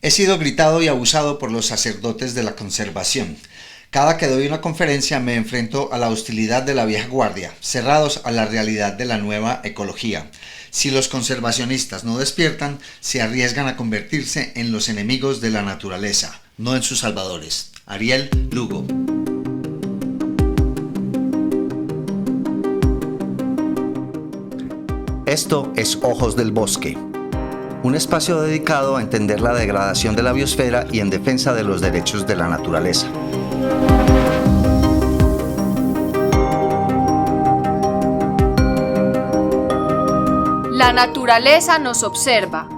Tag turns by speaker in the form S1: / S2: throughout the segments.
S1: He sido gritado y abusado por los sacerdotes de la conservación. Cada que doy una conferencia me enfrento a la hostilidad de la vieja guardia, cerrados a la realidad de la nueva ecología. Si los conservacionistas no despiertan, se arriesgan a convertirse en los enemigos de la naturaleza, no en sus salvadores. Ariel Lugo. Esto es Ojos del Bosque, un espacio dedicado a entender la degradación de la biosfera y en defensa de los derechos de la naturaleza.
S2: La naturaleza nos observa.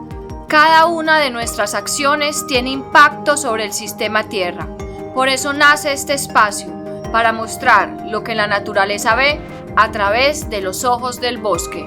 S2: Cada una de nuestras acciones tiene impacto sobre el sistema Tierra. Por eso nace este espacio, para mostrar lo que la naturaleza ve a través de los ojos del bosque.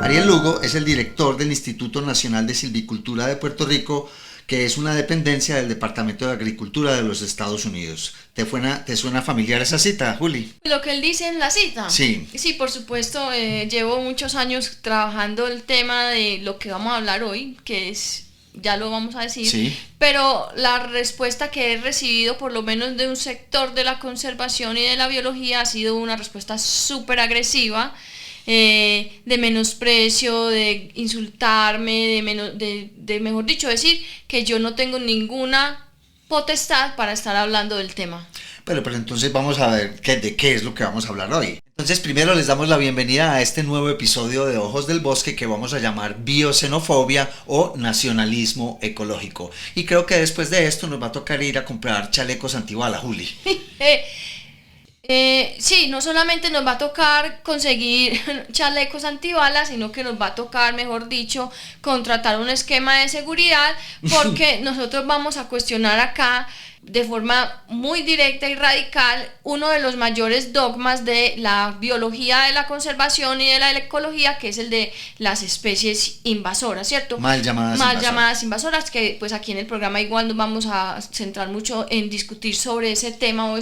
S1: Ariel Lugo es el director del Instituto Nacional de Silvicultura de Puerto Rico, que es una dependencia del Departamento de Agricultura de los Estados Unidos. ¿Te suena familiar esa cita, Juli?
S3: Lo que él dice en la cita.
S1: Sí.
S3: Sí, por supuesto, llevo muchos años trabajando el tema de lo que vamos a hablar hoy, que es, ya lo vamos a decir,
S1: Sí.
S3: Pero la respuesta que he recibido, por lo menos de un sector de la conservación y de la biología, ha sido una respuesta súper agresiva, de menosprecio, de insultarme, de mejor dicho, decir que yo no tengo ninguna potestad para estar hablando del tema.
S1: Pero entonces vamos a ver de qué es lo que vamos a hablar hoy. Entonces primero les damos la bienvenida a este nuevo episodio de Ojos del Bosque que vamos a llamar Bioxenofobia o Nacionalismo Ecológico. Y creo que después de esto nos va a tocar ir a comprar chalecos antibala, Juli.
S3: Sí, no solamente nos va a tocar conseguir chalecos antibalas, sino que nos va a tocar, mejor dicho, contratar un esquema de seguridad, porque nosotros vamos a cuestionar acá de forma muy directa y radical uno de los mayores dogmas de la biología de la conservación y de la ecología, que es el de las especies invasoras, ¿cierto?
S1: Mal llamadas
S3: invasoras, que pues aquí en el programa igual nos vamos a centrar mucho en discutir sobre ese tema o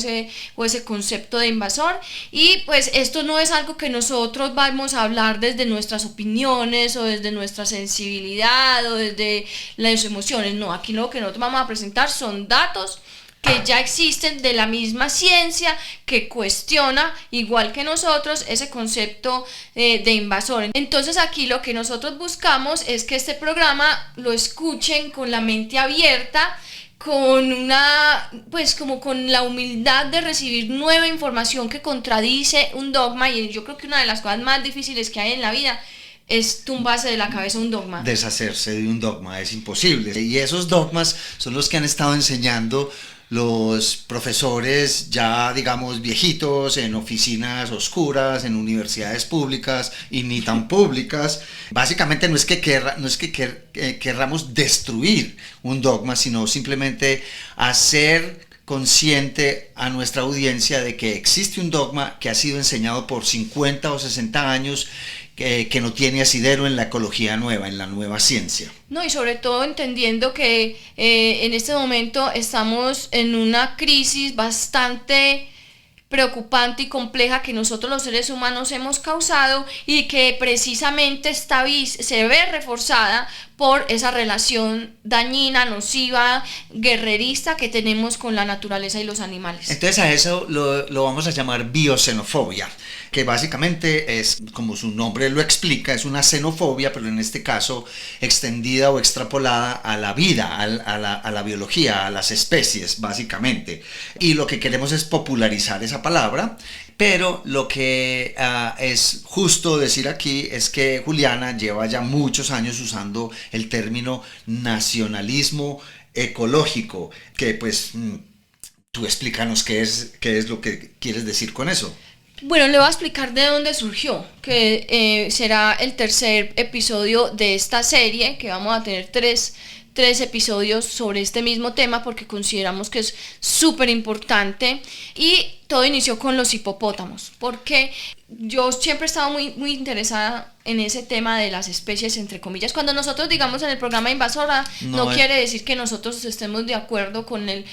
S3: ese concepto de invasor. Y pues esto no es algo que nosotros vamos a hablar desde nuestras opiniones o desde nuestra sensibilidad o desde las emociones, no, aquí lo que nosotros vamos a presentar son datos que ya existen de la misma ciencia que cuestiona, igual que nosotros, ese concepto de invasor. Entonces aquí lo que nosotros buscamos es que este programa lo escuchen con la mente abierta, con pues como con la humildad de recibir nueva información que contradice un dogma, y yo creo que una de las cosas más difíciles que hay en la vida es tumbarse de la cabeza un dogma.
S1: Deshacerse de un dogma es imposible. Y esos dogmas son los que han estado enseñando los profesores ya, digamos, viejitos en oficinas oscuras, en universidades públicas y ni tan públicas. Básicamente no es que querramos destruir un dogma, sino simplemente hacer consciente a nuestra audiencia de que existe un dogma que ha sido enseñado por 50 o 60 años que no tiene asidero en la ecología nueva, en la nueva ciencia.
S3: No, y sobre todo entendiendo que en este momento estamos en una crisis bastante preocupante y compleja que nosotros los seres humanos hemos causado y que precisamente se ve reforzada por esa relación dañina, nociva, guerrerista que tenemos con la naturaleza y los animales.
S1: Entonces a eso lo vamos a llamar bioxenofobia, que básicamente es, como su nombre lo explica, es una xenofobia, pero en este caso extendida o extrapolada a la vida, a la biología, a las especies, básicamente. Y lo que queremos es popularizar esa palabra, pero lo que es justo decir aquí es que Juliana lleva ya muchos años usando el término nacionalismo ecológico, que pues tú explícanos qué es lo que quieres decir con eso.
S3: Bueno, le voy a explicar de dónde surgió, que será el tercer episodio de esta serie, que vamos a tener tres episodios sobre este mismo tema porque consideramos que es súper importante. Y todo inició con los hipopótamos, porque yo siempre he estado muy interesada en ese tema de las especies, entre comillas. Cuando nosotros digamos en el programa Invasora, no quiere decir que nosotros estemos de acuerdo con el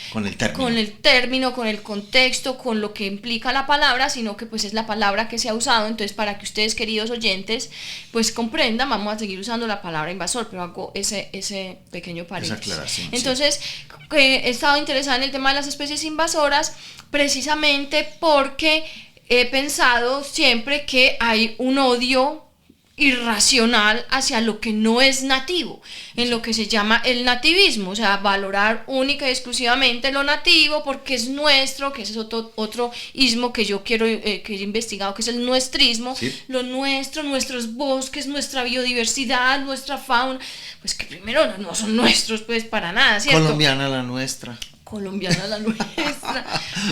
S3: término, con el contexto, con lo que implica la palabra, sino que pues es la palabra que se ha usado. Entonces, para que ustedes, queridos oyentes, pues comprendan, vamos a seguir usando la palabra invasor, pero hago ese pequeño paréntesis. Entonces, he estado interesada en el tema de las especies invasoras precisamente porque he pensado siempre que hay un odio irracional hacia lo que no es nativo, en lo que se llama el nativismo, o sea, valorar única y exclusivamente lo nativo porque es nuestro, que ese es otro ismo que yo que he investigado, que es el nuestrismo, ¿sí? Lo nuestro, nuestros bosques, nuestra biodiversidad, nuestra fauna, pues que primero no son nuestros, pues para nada, ¿cierto?
S1: Colombiana la nuestra.
S3: Colombiana la nuestra.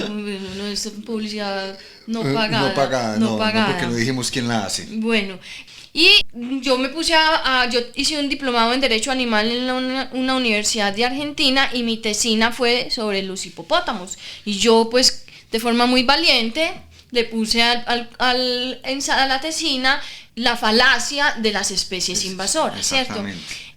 S3: No es publicidad no pagada.
S1: No, porque no dijimos quién la hace.
S3: Bueno, y yo me puse yo hice un diplomado en Derecho Animal en una universidad de Argentina, y mi tesina fue sobre los hipopótamos. Y yo, pues, de forma muy valiente, le puse a la tesina la falacia de las especies invasoras, ¿cierto?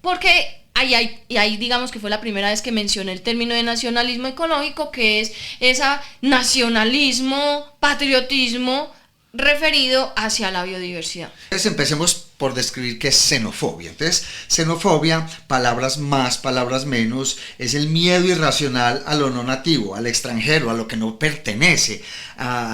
S3: Porque ahí digamos que fue la primera vez que mencioné el término de nacionalismo ecológico, que es ese nacionalismo, patriotismo referido hacia la biodiversidad.
S1: Entonces empecemos por describir qué es xenofobia. Entonces, xenofobia, palabras más, palabras menos, es el miedo irracional a lo no nativo, al extranjero, a lo que no pertenece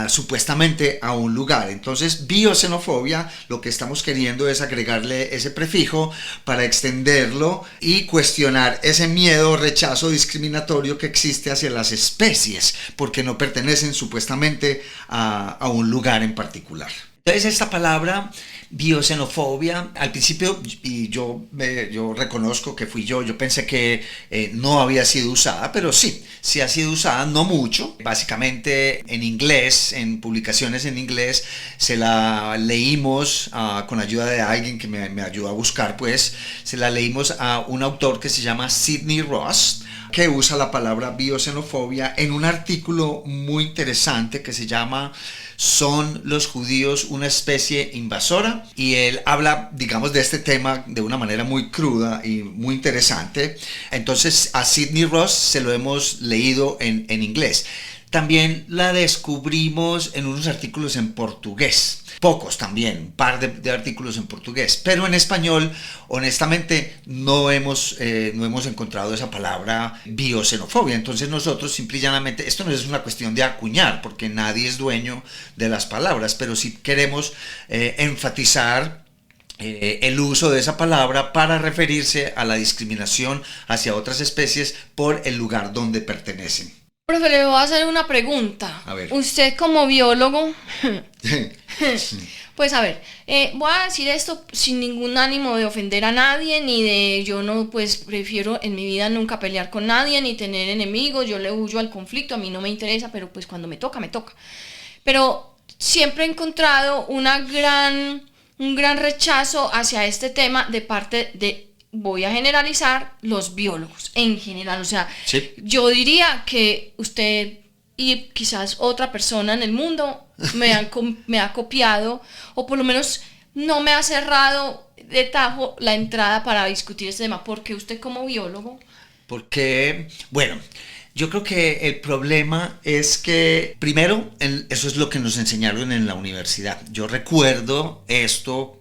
S1: supuestamente a un lugar. Entonces, bioxenofobia, lo que estamos queriendo es agregarle ese prefijo para extenderlo y cuestionar ese miedo, rechazo discriminatorio que existe hacia las especies, porque no pertenecen supuestamente a un lugar en particular. Entonces, esta palabra bioxenofobia, al principio, y yo reconozco que fui yo pensé que no había sido usada, pero sí ha sido usada, no mucho. Básicamente en inglés, en publicaciones en inglés, se la leímos con ayuda de alguien que me ayudó a buscar, pues, se la leímos a un autor que se llama Sidney Ross, que usa la palabra bioxenofobia en un artículo muy interesante que se llama ¿Son los judíos una especie invasora? Y él habla, digamos, de este tema de una manera muy cruda y muy interesante. Entonces, a Sidney Ross se lo hemos leído en inglés. También la descubrimos en unos artículos en portugués. Pocos también, un par de artículos en portugués, pero en español, honestamente, no hemos encontrado esa palabra bioxenofobia. Entonces nosotros simple y llanamente, esto no es una cuestión de acuñar, porque nadie es dueño de las palabras, pero sí queremos enfatizar el uso de esa palabra para referirse a la discriminación hacia otras especies por el lugar donde pertenecen.
S3: Profe, le voy a hacer una pregunta.
S1: A ver.
S3: Usted como biólogo, pues a ver, voy a decir esto sin ningún ánimo de ofender a nadie, ni de, yo no, pues prefiero en mi vida nunca pelear con nadie, ni tener enemigos, yo le huyo al conflicto, a mí no me interesa, pero pues cuando me toca, me toca. Pero siempre he encontrado un gran rechazo hacia este tema de parte de, voy a generalizar, los biólogos en general. O sea, sí, yo diría que usted y quizás otra persona en el mundo me ha copiado, o por lo menos no me ha cerrado de tajo la entrada para discutir este tema. ¿Por qué usted como biólogo?
S1: Porque, bueno, yo creo que el problema es que, primero, eso es lo que nos enseñaron en la universidad. Yo recuerdo esto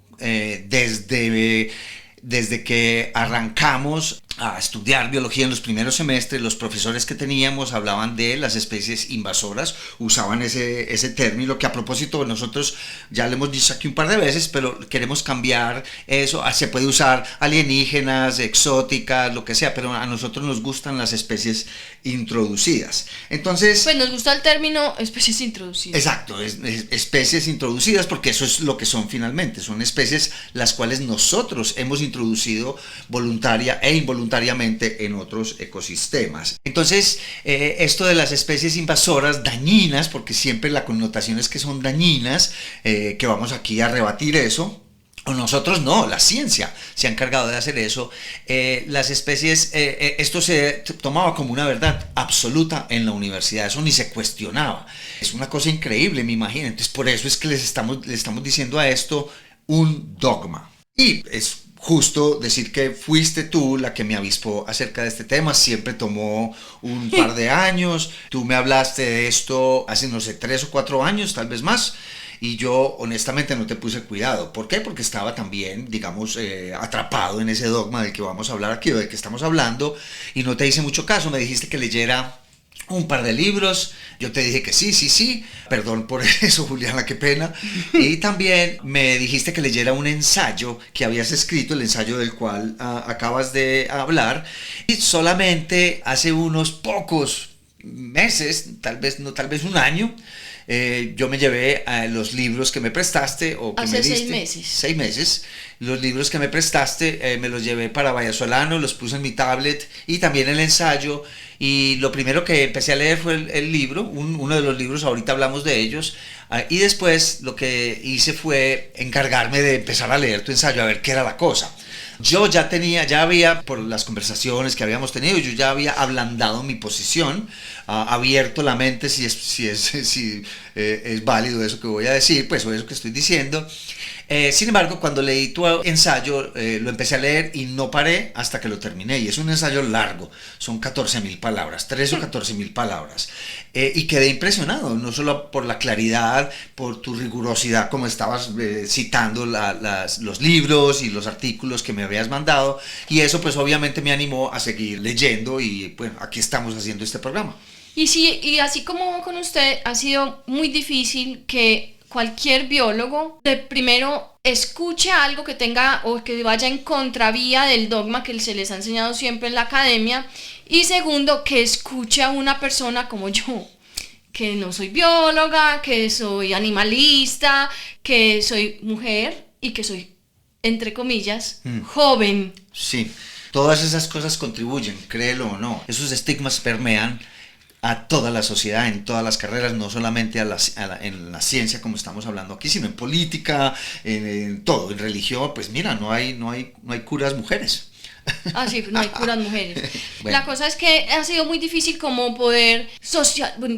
S1: desde que arrancamos a estudiar biología en los primeros semestres. Los profesores que teníamos hablaban de las especies invasoras, usaban ese término, que a propósito nosotros ya lo hemos dicho aquí un par de veces, pero queremos cambiar eso. Se puede usar alienígenas, exóticas, lo que sea, pero a nosotros nos gustan las especies introducidas. Entonces,
S3: pues nos gusta el término especies introducidas.
S1: Exacto, especies introducidas, porque eso es lo que son finalmente, son especies las cuales nosotros hemos introducido voluntaria e involuntariamente en otros ecosistemas. Entonces, esto de las especies invasoras dañinas, porque siempre la connotación es que son dañinas, que vamos aquí a rebatir eso, O nosotros no, la ciencia se ha encargado de hacer eso. Las especies, esto se tomaba como una verdad absoluta en la universidad, eso ni se cuestionaba. Es una cosa increíble, me imagino. Entonces por eso es que le estamos diciendo a esto un dogma. Y es justo decir que fuiste tú la que me avispó acerca de este tema, siempre tomó un par de años, tú me hablaste de esto hace, no sé, 3 o 4 años, tal vez más. Y yo honestamente no te puse cuidado. ¿Por qué? Porque estaba también, digamos, atrapado en ese dogma del que vamos a hablar aquí, o del que estamos hablando, y no te hice mucho caso. Me dijiste que leyera un par de libros. Yo te dije que sí. Perdón por eso, Juliana, qué pena. Y también me dijiste que leyera un ensayo que habías escrito, el ensayo del cual acabas de hablar. Y solamente hace unos pocos meses, tal vez un año, yo me llevé los libros que me prestaste o que
S3: hace
S1: me diste.
S3: 6 meses.
S1: 6 meses. Los libros que me prestaste me los llevé para Vallesolano, los puse en mi tablet y también el ensayo. Y lo primero que empecé a leer fue el libro, uno de los libros, ahorita hablamos de ellos. Y después lo que hice fue encargarme de empezar a leer tu ensayo, a ver qué era la cosa. Yo ya había, por las conversaciones que habíamos tenido, yo ya había ablandado mi posición, abierto la mente si es válido eso que voy a decir, pues, o eso que estoy diciendo. Sin embargo, cuando leí tu ensayo, lo empecé a leer y no paré hasta que lo terminé. Y es un ensayo largo, son 14.000 palabras, 13 o 14.000 palabras. Y quedé impresionado, no solo por la claridad, por tu rigurosidad, como estabas citando los libros y los artículos que me habías mandado. Y eso pues obviamente me animó a seguir leyendo y bueno, aquí estamos haciendo este programa.
S3: Y sí, y así como con usted, ha sido muy difícil que cualquier biólogo de primero escuche algo que tenga o que vaya en contravía del dogma que se les ha enseñado siempre en la academia, y segundo, que escuche a una persona como yo, que no soy bióloga, que soy animalista, que soy mujer y que soy, entre comillas, joven.
S1: Sí, todas esas cosas contribuyen, créelo o no. Esos estigmas permean a toda la sociedad, en todas las carreras, no solamente en la ciencia como estamos hablando aquí, sino en política, en todo, en religión. Pues mira, no hay curas mujeres.
S3: Ah, sí, no hay curas mujeres.
S1: Bueno.
S3: La cosa es que ha sido muy difícil como poder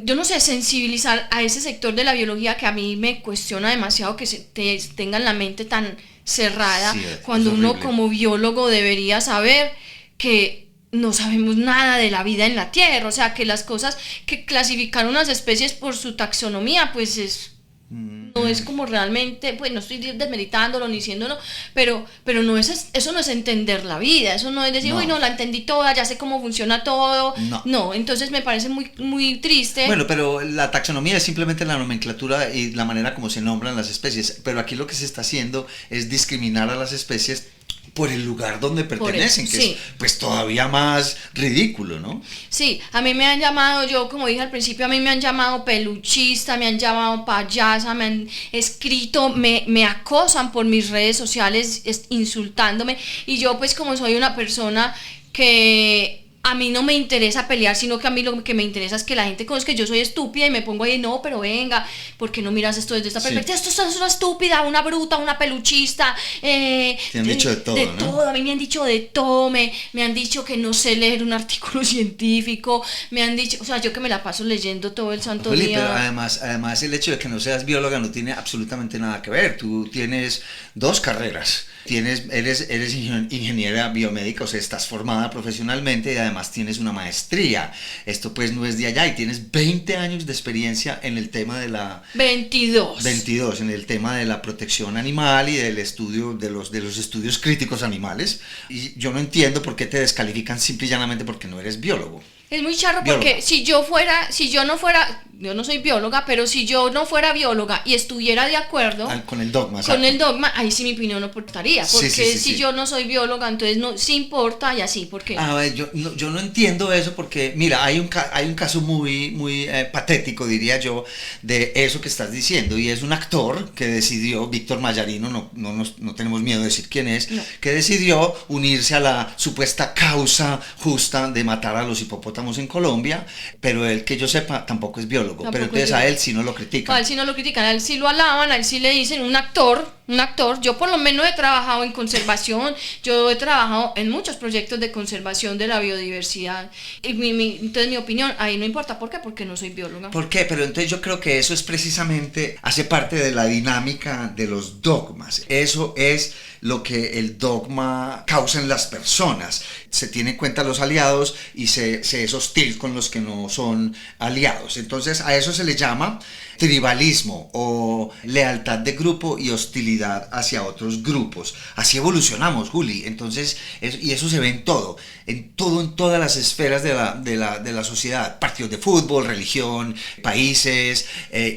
S3: yo no sé, sensibilizar a ese sector de la biología que a mí me cuestiona demasiado, que tengan la mente tan cerrada,
S1: Sí,
S3: cuando
S1: es
S3: uno
S1: horrible.
S3: como biólogo debería saber que no sabemos nada de la vida en la Tierra, o sea, que las cosas, que clasificar unas especies por su taxonomía, pues no es como realmente, pues no estoy desmeritándolo ni diciéndolo, pero no eso no es entender la vida, eso no es decir,
S1: No.
S3: uy, no, la entendí toda, ya sé cómo funciona todo.
S1: No.
S3: Entonces me parece muy, muy triste.
S1: Bueno, pero la taxonomía es simplemente la nomenclatura y la manera como se nombran las especies, pero aquí lo que se está haciendo es discriminar a las especies por el lugar donde pertenecen, que
S3: sí.
S1: es pues todavía más ridículo, ¿no?
S3: Sí, a mí me han llamado, yo como dije al principio, a mí me han llamado peluchista, me han llamado payasa, me han escrito, me acosan por mis redes sociales insultándome, y yo pues como soy una persona que a mí no me interesa pelear, sino que a mí lo que me interesa es que la gente conozca que yo soy estúpida, y me pongo ahí, no, pero venga, ¿por qué no miras esto desde esta perspectiva? Esto es una estúpida, una bruta, una peluchista.
S1: Te han dicho de todo,
S3: de
S1: ¿no?
S3: todo, a mí me han dicho de todo, me han dicho que no sé leer un artículo científico, me han dicho, o sea, yo que me la paso leyendo todo el santo
S1: Juli,
S3: día.
S1: pero además el hecho de que no seas bióloga no tiene absolutamente nada que ver. Tú tienes 2 carreras. Eres ingeniera biomédica, o sea, estás formada profesionalmente y además tienes una maestría. Esto pues no es de allá, y tienes 20 años de experiencia en el tema de la...
S3: 22,
S1: en el tema de la protección animal y del estudio de los estudios críticos animales. Y yo no entiendo por qué te descalifican simple y llanamente porque no eres biólogo.
S3: Es muy charro porque yo no soy bióloga, pero si yo no fuera bióloga y estuviera de acuerdo
S1: Con el dogma,
S3: con el dogma, ahí sí mi opinión no importaría, porque
S1: Sí.
S3: yo no soy bióloga, entonces no, sí importa, y así, ¿por qué?
S1: A ver, yo no entiendo eso porque, mira, hay un caso muy patético, diría yo, de eso que estás diciendo, y es un actor que decidió, Víctor Mayarino, no tenemos miedo de decir quién es, que decidió unirse a la supuesta causa justa de matar a los hipopótamos en Colombia, pero él, que yo sepa, tampoco es biólogo. biólogo,
S3: Tampoco
S1: pero entonces
S3: es
S1: a
S3: biólogo.
S1: él sí no lo critican.
S3: A él sí no lo critican, a él sí lo alaban, a él sí le dicen un actor. Yo por lo menos he trabajado en conservación, yo he trabajado en muchos proyectos de conservación de la biodiversidad. Y entonces mi opinión, ahí no importa. ¿Por qué? Porque no soy bióloga.
S1: ¿Por qué? Pero entonces yo creo que eso es precisamente, hace parte de la dinámica de los dogmas. Eso es lo que el dogma causa en las personas. Se tiene en cuenta los aliados y se es hostil con los que no son aliados. Entonces a eso se le llama tribalismo o lealtad de grupo y hostilidad hacia otros grupos. Así evolucionamos, Juli. Entonces, y eso se ve en todas las esferas de la sociedad. Partidos de fútbol, religión, países,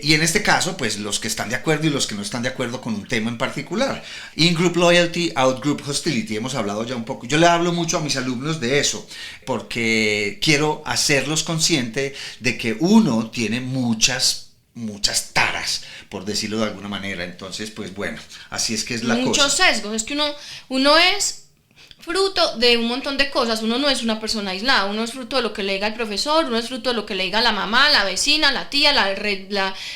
S1: y en este caso, pues los que están de acuerdo y los que no están de acuerdo con un tema en particular. In-group loyalty, out-group hostility, hemos hablado ya un poco. Yo le hablo mucho a mis alumnos de eso, porque quiero hacerlos conscientes de que uno tiene muchas taras, por decirlo de alguna manera. Entonces, pues bueno, así es que es la cosa.
S3: Muchos sesgos, es que uno es fruto de un montón de cosas, uno no es una persona aislada, uno es fruto de lo que le diga el profesor, uno es fruto de lo que le diga la mamá, la vecina, la tía,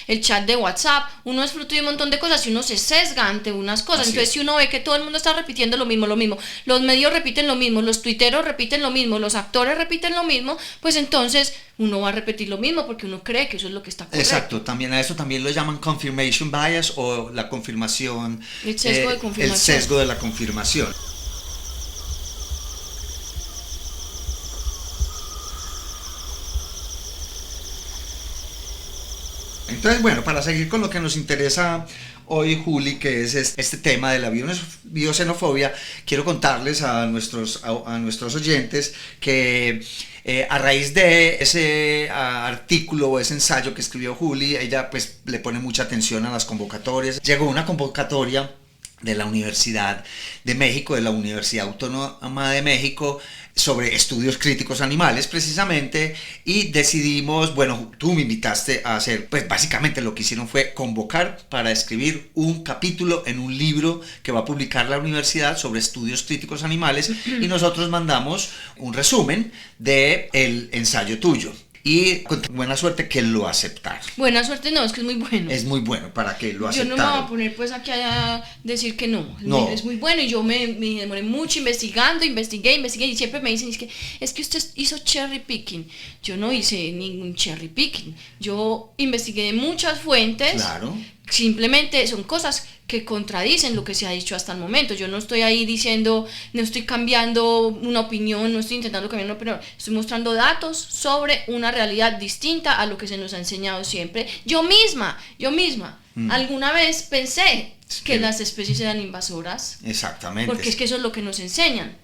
S3: el chat de WhatsApp, uno es fruto de un montón de cosas y uno se sesga ante unas cosas. Entonces si uno ve que todo el mundo está repitiendo lo mismo, los medios repiten lo mismo, los tuiteros repiten lo mismo, los actores repiten lo mismo, pues entonces uno va a repetir lo mismo porque uno cree que eso es lo que está correcto.
S1: Exacto, también a eso también lo llaman confirmation bias o la confirmación,
S3: el sesgo de confirmación.
S1: El sesgo de la confirmación. Entonces, bueno, para seguir con lo que nos interesa hoy, Juli, que es este tema de la bioxenofobia, quiero contarles a nuestros oyentes que a raíz de ese artículo o ese ensayo que escribió Juli, ella pues le pone mucha atención a las convocatorias. Llegó una convocatoria de la Universidad de México, de la Universidad Autónoma de México, sobre estudios críticos animales precisamente, y decidimos, bueno, tú me invitaste a hacer, pues básicamente lo que hicieron fue convocar para escribir un capítulo en un libro que va a publicar la universidad sobre estudios críticos animales, y nosotros mandamos un resumen del ensayo tuyo. Y con buena suerte que lo aceptaron.
S3: Buena suerte no, es que es muy bueno.
S1: Es muy bueno para que lo aceptaron.
S3: Yo no me voy a poner pues aquí a decir que no. Es muy bueno y yo me demoré mucho investigando, investigué y siempre me dicen es que usted hizo cherry picking. Yo no hice ningún cherry picking. Yo investigué de muchas fuentes.
S1: Claro.
S3: Simplemente son cosas que contradicen lo que se ha dicho hasta el momento. Yo no estoy ahí diciendo, no estoy cambiando una opinión, no estoy intentando cambiar una opinión, estoy mostrando datos sobre una realidad distinta a lo que se nos ha enseñado siempre. Yo misma, alguna vez pensé que las especies eran invasoras.
S1: Exactamente.
S3: Porque es que eso es lo que nos enseñan.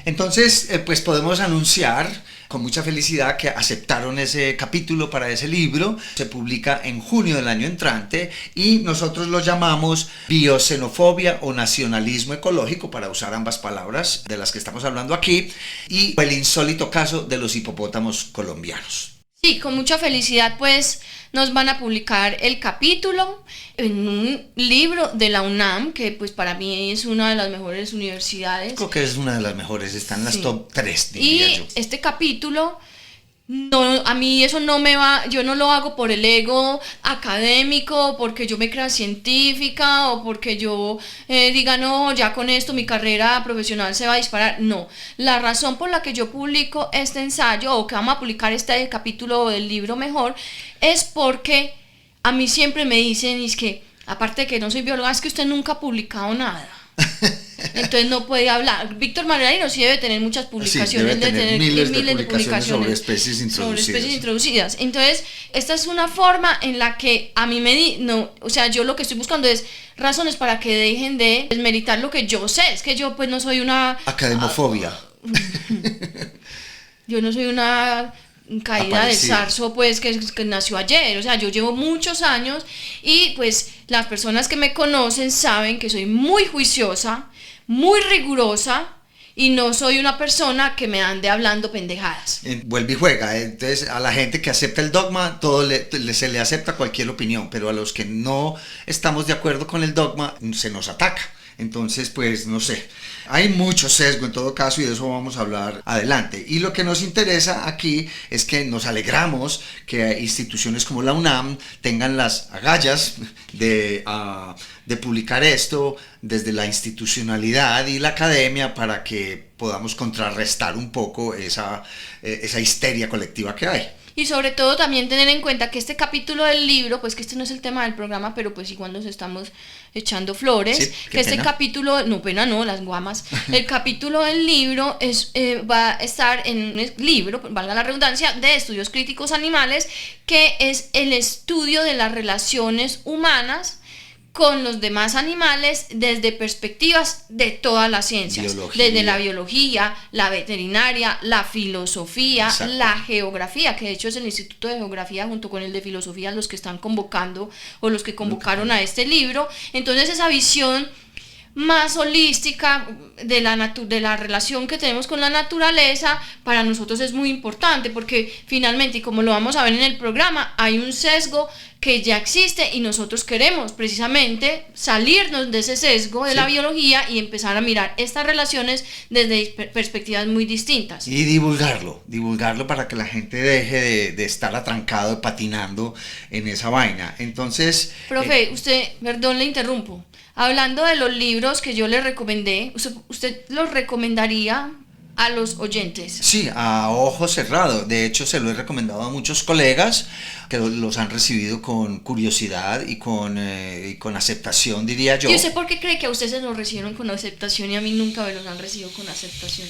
S1: Entonces, pues podemos anunciar con mucha felicidad que aceptaron ese capítulo para ese libro. Se publica en junio del año entrante y nosotros lo llamamos bioxenofobia o nacionalismo ecológico, para usar ambas palabras de las que estamos hablando aquí, y el insólito caso de los hipopótamos colombianos.
S3: Sí, con mucha felicidad pues nos van a publicar el capítulo en un libro de la UNAM, que pues para mí es una de las mejores universidades.
S1: Creo que es una de las mejores, está en las top 3, diría yo.
S3: Y este capítulo, no, a mí eso no me va, yo no lo hago por el ego académico, porque yo me crea científica o porque yo diga no, ya con esto mi carrera profesional se va a disparar. No, la razón por la que yo publico este ensayo, o que vamos a publicar este capítulo del libro mejor, es porque a mí siempre me dicen, es que aparte de que no soy bióloga, es que usted nunca ha publicado nada. Entonces no puede hablar. Víctor Margarino sí debe tener muchas publicaciones,
S1: sí, debe tener miles de publicaciones sobre especies introducidas.
S3: Entonces, esta es una forma en la que a mí o sea, yo lo que estoy buscando es razones para que dejen de desmeritar lo que yo sé. Es que yo pues no soy una
S1: academofobia.
S3: Yo no soy una caída del zarzo pues que nació ayer. O sea, yo llevo muchos años y pues las personas que me conocen saben que soy muy juiciosa, muy rigurosa, y no soy una persona que me ande hablando pendejadas.
S1: Vuelve y juega. Entonces a la gente que acepta el dogma, se le acepta cualquier opinión, pero a los que no estamos de acuerdo con el dogma se nos ataca. Entonces, pues no sé, hay mucho sesgo en todo caso y de eso vamos a hablar adelante. Y lo que nos interesa aquí es que nos alegramos que instituciones como la UNAM tengan las agallas de publicar esto desde la institucionalidad y la academia para que podamos contrarrestar un poco esa histeria colectiva que hay.
S3: Y sobre todo también tener en cuenta que este capítulo del libro, pues que este no es el tema del programa, pero pues igual nos estamos echando flores,
S1: sí,
S3: que este capítulo, no pena no, las guamas, el capítulo del libro va a estar en un libro, valga la redundancia, de estudios críticos animales, que es el estudio de las relaciones humanas con los demás animales desde perspectivas de toda la ciencia, desde la biología, la veterinaria, la filosofía, exacto, la geografía, que de hecho es el Instituto de Geografía junto con el de Filosofía los que están convocando o los que convocaron a este libro. Entonces esa visión más holística de la relación que tenemos con la naturaleza para nosotros es muy importante, porque finalmente, y como lo vamos a ver en el programa, hay un sesgo que ya existe y nosotros queremos precisamente salirnos de ese sesgo de la biología y empezar a mirar estas relaciones desde perspectivas muy distintas.
S1: Y divulgarlo para que la gente deje de estar atrancado, patinando en esa vaina. Entonces...
S3: Profe, usted, perdón, le interrumpo. Hablando de los libros que yo le recomendé, ¿usted los recomendaría a los oyentes?
S1: Sí, a ojo cerrado. De hecho, se lo he recomendado a muchos colegas que los han recibido con curiosidad y con aceptación, diría yo.
S3: ¿Y usted por qué cree que a usted se los recibieron con aceptación y a mí nunca me los han recibido con aceptación?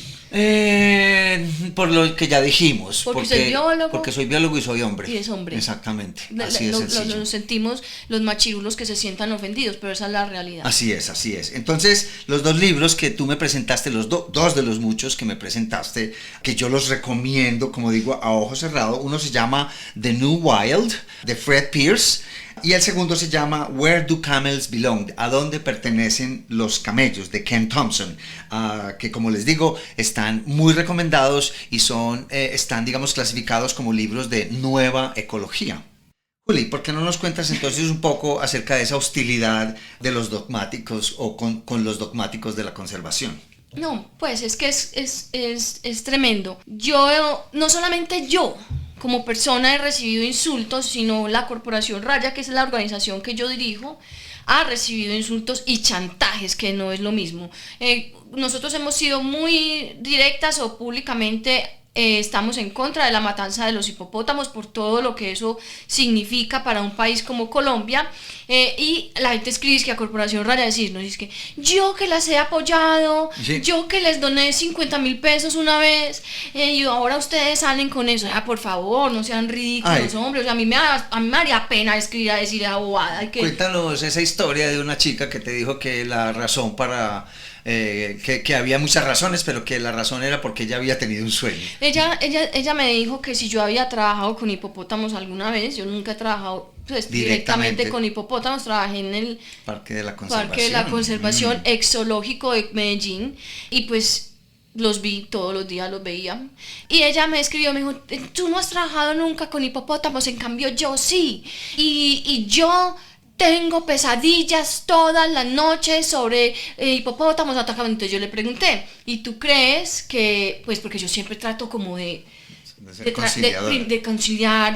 S1: Por lo que ya dijimos.
S3: Porque usted es biólogo.
S1: Porque soy biólogo y soy hombre.
S3: Y es hombre.
S1: Exactamente. Así es sencillo.
S3: Lo sentimos los machirulos que se sientan ofendidos, pero esa es la realidad.
S1: Así es. Entonces, los dos libros que tú me presentaste, dos de los muchos que me presentaste, que yo los recomiendo, como digo, a ojo cerrado. Uno se llama The New Wild, de Fred Pierce, y el segundo se llama Where Do Camels Belong? ¿A dónde pertenecen los camellos? De Ken Thompson, que como les digo, están muy recomendados y están, digamos, clasificados como libros de nueva ecología. Juli, ¿por qué no nos cuentas entonces un poco acerca de esa hostilidad de los dogmáticos o con los dogmáticos de la conservación?
S3: No, pues es que es tremendo. No solamente yo como persona he recibido insultos, sino la Corporación Raya, que es la organización que yo dirijo, ha recibido insultos y chantajes, que no es lo mismo. Nosotros hemos sido muy directas o públicamente estamos en contra de la matanza de los hipopótamos por todo lo que eso significa para un país como Colombia, y la gente escribe que a Corporación Raya decirnos es que yo que las he apoyado, sí, yo que les doné 50.000 pesos una vez, y ahora ustedes salen con eso. Por favor, no sean ridículos, hombre. O sea, a mí me haría pena escribir a decir a bobada.
S1: Cuéntanos esa historia de una chica que te dijo que la razón para... que había muchas razones, pero que la razón era porque ella había tenido un sueño.
S3: Ella me dijo que si yo había trabajado con hipopótamos alguna vez. Yo nunca he trabajado pues, directamente con hipopótamos. Trabajé en el
S1: Parque de la
S3: Conservación Exológico de Medellín, y pues los vi todos los días, los veía. Y ella me escribió, me dijo, tú no has trabajado nunca con hipopótamos, en cambio yo sí. Y yo tengo pesadillas todas las noches sobre hipopótamos atacando. Entonces yo le pregunté, ¿y tú crees que, pues porque yo siempre trato como de conciliar,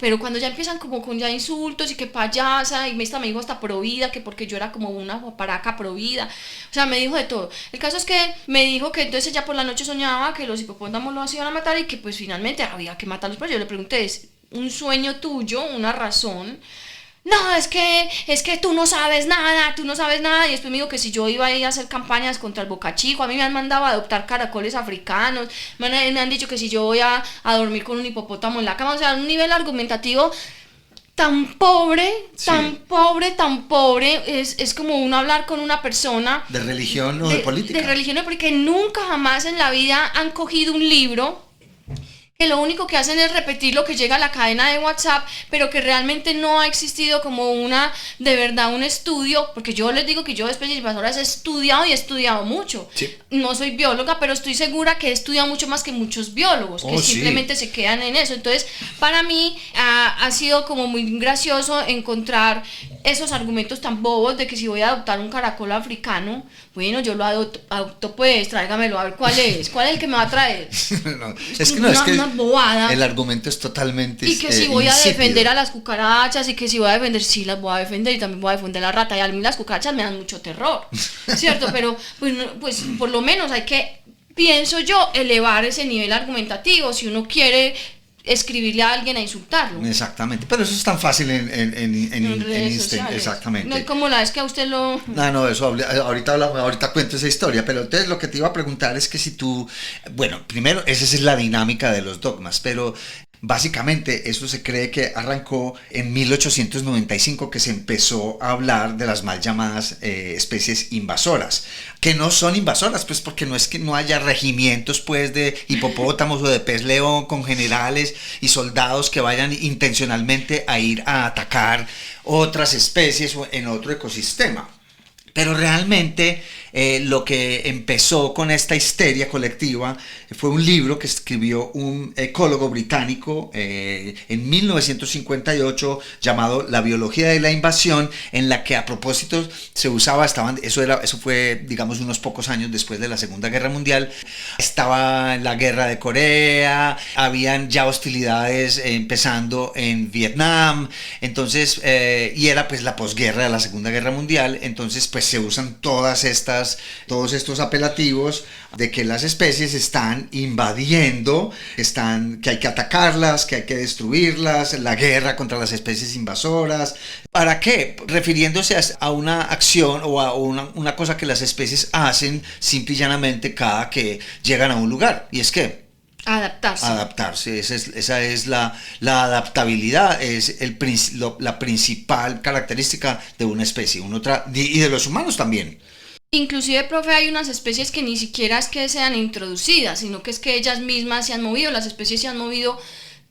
S3: pero cuando ya empiezan como con ya insultos y que payasa, y me dijo hasta provida, que porque yo era como una paraca provida, o sea, me dijo de todo. El caso es que me dijo que entonces ella por la noche soñaba que los hipopótamos los iban a matar y que pues finalmente había que matarlos. Pero yo le pregunté, ¿es un sueño tuyo, una razón? No, es que tú no sabes nada. Y después me dijo que si yo iba a ir a hacer campañas contra el Boca Chico, a mí me han mandado a adoptar caracoles africanos, me han dicho que si yo voy a dormir con un hipopótamo en la cama. O sea, un nivel argumentativo tan pobre, tan pobre, es como uno hablar con una persona
S1: de religión o de política.
S3: De religión, porque nunca jamás en la vida han cogido un libro que lo único que hacen es repetir lo que llega a la cadena de WhatsApp, pero que realmente no ha existido como de verdad un estudio, porque yo les digo que yo después de invasoras he estudiado mucho. Sí. No soy bióloga, pero estoy segura que he estudiado mucho más que muchos biólogos, que simplemente se quedan en eso. Entonces, para mí ha sido como muy gracioso encontrar esos argumentos tan bobos de que si voy a adoptar un caracol africano, bueno, yo lo adopto, pues tráigamelo a ver cuál es el que me va a traer.
S1: No, es que no, es que
S3: una bobada.
S1: el argumento es totalmente
S3: Y que si voy a
S1: insípido.
S3: defender a las cucarachas, y que si voy a defender, sí las voy a defender, y también voy a defender a la rata, y a mí las cucarachas me dan mucho terror, ¿cierto? Pero pues, pues por lo menos hay que, pienso yo, elevar ese nivel argumentativo si uno quiere escribirle a alguien a insultarlo.
S1: Exactamente, pero eso es tan fácil en
S3: redes
S1: Instagram,
S3: sociales.
S1: exactamente.
S3: No es como la vez que a usted lo...
S1: No, eso ahorita cuento esa historia, pero entonces lo que te iba a preguntar es que si tú, bueno, primero, esa es la dinámica de los dogmas, pero básicamente eso se cree que arrancó en 1895, que se empezó a hablar de las mal llamadas especies invasoras, que no son invasoras, pues porque no es que no haya regimientos pues de hipopótamos o de pez león con generales y soldados que vayan intencionalmente a ir a atacar otras especies o en otro ecosistema. Pero realmente lo que empezó con esta histeria colectiva fue un libro que escribió un ecólogo británico en 1958 llamado La biología de la invasión, en la que a propósito se usaba, eso fue digamos unos pocos años después de la Segunda Guerra Mundial, estaba la guerra de Corea, habían ya hostilidades empezando en Vietnam, entonces, y era pues la posguerra de la Segunda Guerra Mundial, entonces pues se usan todos estos apelativos de que las especies están invadiendo, que hay que atacarlas, que hay que destruirlas, la guerra contra las especies invasoras. ¿Para qué? Refiriéndose a una acción o a una cosa que las especies hacen simple y llanamente cada que llegan a un lugar, y es que adaptarse, esa es la adaptabilidad, es la principal característica de una especie, y de los humanos también.
S3: Inclusive, profe, hay unas especies que ni siquiera es que sean introducidas, sino que es que ellas mismas se han movido, las especies se han movido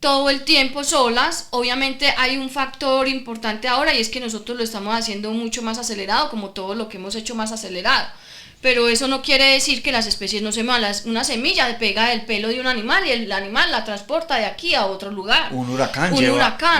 S3: todo el tiempo solas. Obviamente hay un factor importante ahora, y es que nosotros lo estamos haciendo mucho más acelerado, como todo lo que hemos hecho más acelerado. Pero eso no quiere decir que las especies no se muevan. Una semilla pega del pelo de un animal y el animal la transporta de aquí a otro lugar.
S1: Un huracán,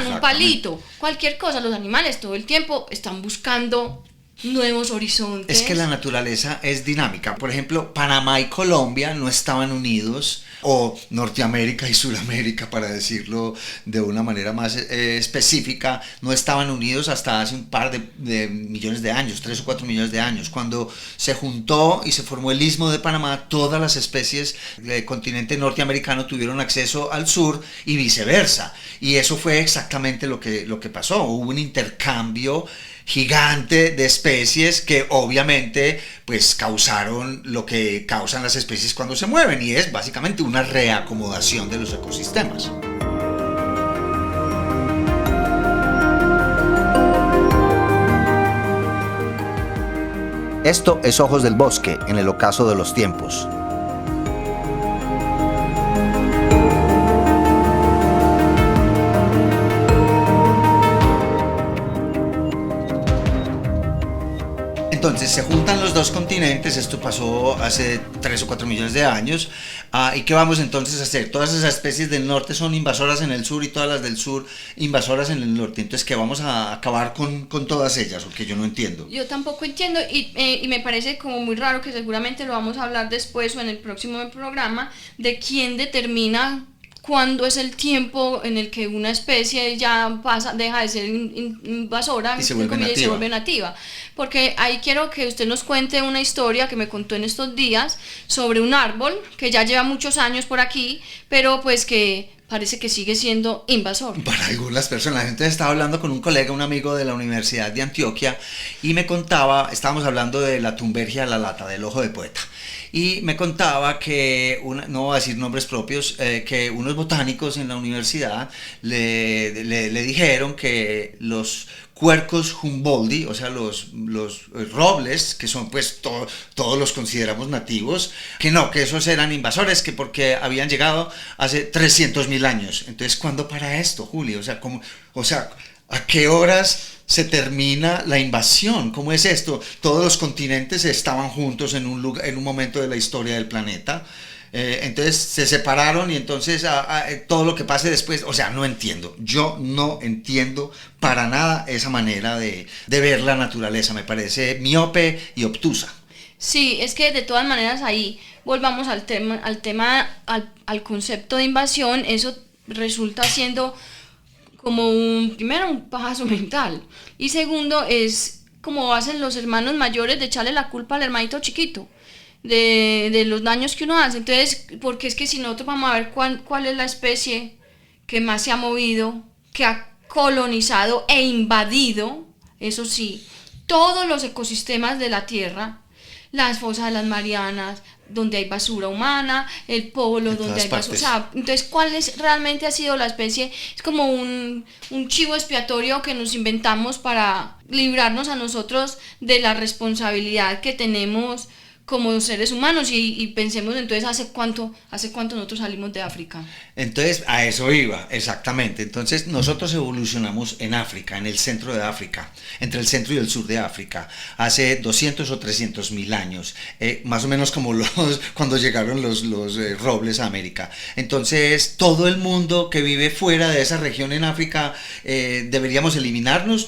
S3: un palito, cualquier cosa. Los animales todo el tiempo están buscando nuevos horizontes.
S1: Es que la naturaleza es dinámica. Por ejemplo, Panamá y Colombia no estaban unidos, o Norteamérica y Sudamérica, para decirlo de una manera más específica, no estaban unidos hasta hace un par de millones de años, 3 o 4 millones de años. Cuando se juntó y se formó el Istmo de Panamá, todas las especies del continente norteamericano tuvieron acceso al sur y viceversa. Y eso fue exactamente lo que pasó. Hubo un intercambio gigante de especies que obviamente pues causaron lo que causan las especies cuando se mueven, y es básicamente una reacomodación de los ecosistemas. Esto es Ojos del Bosque, en el ocaso de los tiempos. Entonces se juntan los dos continentes, esto pasó hace 3 o 4 millones de años, ¿y qué vamos entonces a hacer? Todas esas especies del norte son invasoras en el sur y todas las del sur invasoras en el norte, entonces ¿qué vamos a acabar con todas ellas? Porque yo no entiendo.
S3: Yo tampoco entiendo, y me parece como muy raro, que seguramente lo vamos a hablar después o en el próximo programa, de quién determina cuándo es el tiempo en el que una especie ya deja de ser invasora
S1: y se vuelve
S3: nativa. Porque ahí quiero que usted nos cuente una historia que me contó en estos días sobre un árbol que ya lleva muchos años por aquí, pero pues que parece que sigue siendo invasor.
S1: Para algunas personas. Entonces estaba hablando con un colega, un amigo de la Universidad de Antioquia, y me contaba, estábamos hablando de la Thunbergia alalata, del ojo de poeta. Y me contaba que, no voy a decir nombres propios, que unos botánicos en la universidad le dijeron que los Quercus humboldti, o sea, los robles, que son pues todos los consideramos nativos, que esos eran invasores, que porque habían llegado hace 300.000 años. Entonces, ¿cuándo para esto, Julio? O sea, ¿a qué horas se termina la invasión? ¿Cómo es esto? Todos los continentes estaban juntos en un momento de la historia del planeta. Entonces se separaron y entonces todo lo que pase después, o sea, no entiendo. Yo no entiendo para nada esa manera de ver la naturaleza. Me parece miope y obtusa.
S3: Sí, es que de todas maneras ahí volvamos al concepto de invasión. Eso resulta siendo como primero un pajazo mental, y segundo es como hacen los hermanos mayores de echarle la culpa al hermanito chiquito de los daños que uno hace. Entonces, porque es que si nosotros vamos a ver cuál es la especie que más se ha movido, que ha colonizado e invadido, eso sí, todos los ecosistemas de la Tierra, las fosas de las Marianas, donde hay basura humana, el polo donde hay basura, o sea, entonces ¿cuál realmente ha sido la especie? Es como un chivo expiatorio que nos inventamos para librarnos a nosotros de la responsabilidad que tenemos como seres humanos, y pensemos entonces hace cuánto nosotros salimos de África.
S1: Entonces a eso iba, exactamente. Entonces nosotros evolucionamos en África, en el centro de África, entre el centro y el sur de África, hace 200 o 300 mil años, más o menos como cuando llegaron los robles a América. Entonces todo el mundo que vive fuera de esa región en África, deberíamos eliminarnos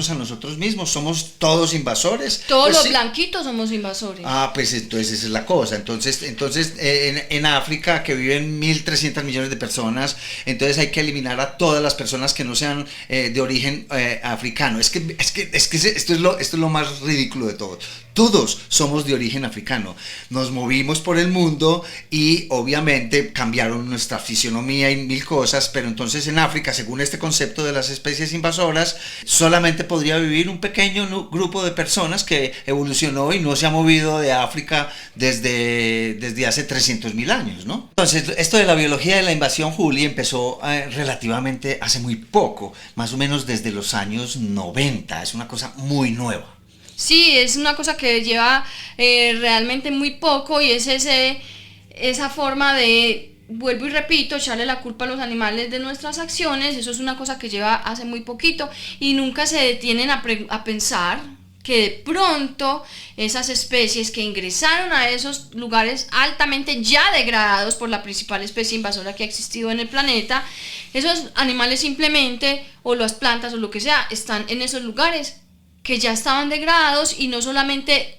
S1: a nosotros mismos. Somos todos invasores.
S3: Todos
S1: pues
S3: los
S1: sí.
S3: Blanquitos somos invasores.
S1: Pues entonces esa es la cosa. Entonces en África, que viven 1.300 millones de personas, entonces hay que eliminar a todas las personas que no sean de origen africano. Es que esto es lo más ridículo de todo. Todos somos de origen africano. Nos movimos por el mundo y obviamente cambiaron nuestra fisionomía y mil cosas, pero entonces en África, según este concepto de las especies invasoras, solamente podría vivir un pequeño grupo de personas que evolucionó y no se ha movido de África desde hace 300 mil años, ¿no? Entonces, esto de la biología de la invasión, Juli, empezó relativamente hace muy poco, más o menos desde los años 90. Es una cosa muy nueva.
S3: Sí, es una cosa que lleva realmente muy poco, y es esa forma de, vuelvo y repito, echarle la culpa a los animales de nuestras acciones. Eso es una cosa que lleva hace muy poquito, y nunca se detienen a pensar que de pronto esas especies que ingresaron a esos lugares altamente ya degradados por la principal especie invasora que ha existido en el planeta, esos animales simplemente, o las plantas o lo que sea, están en esos lugares que ya estaban degradados, y no solamente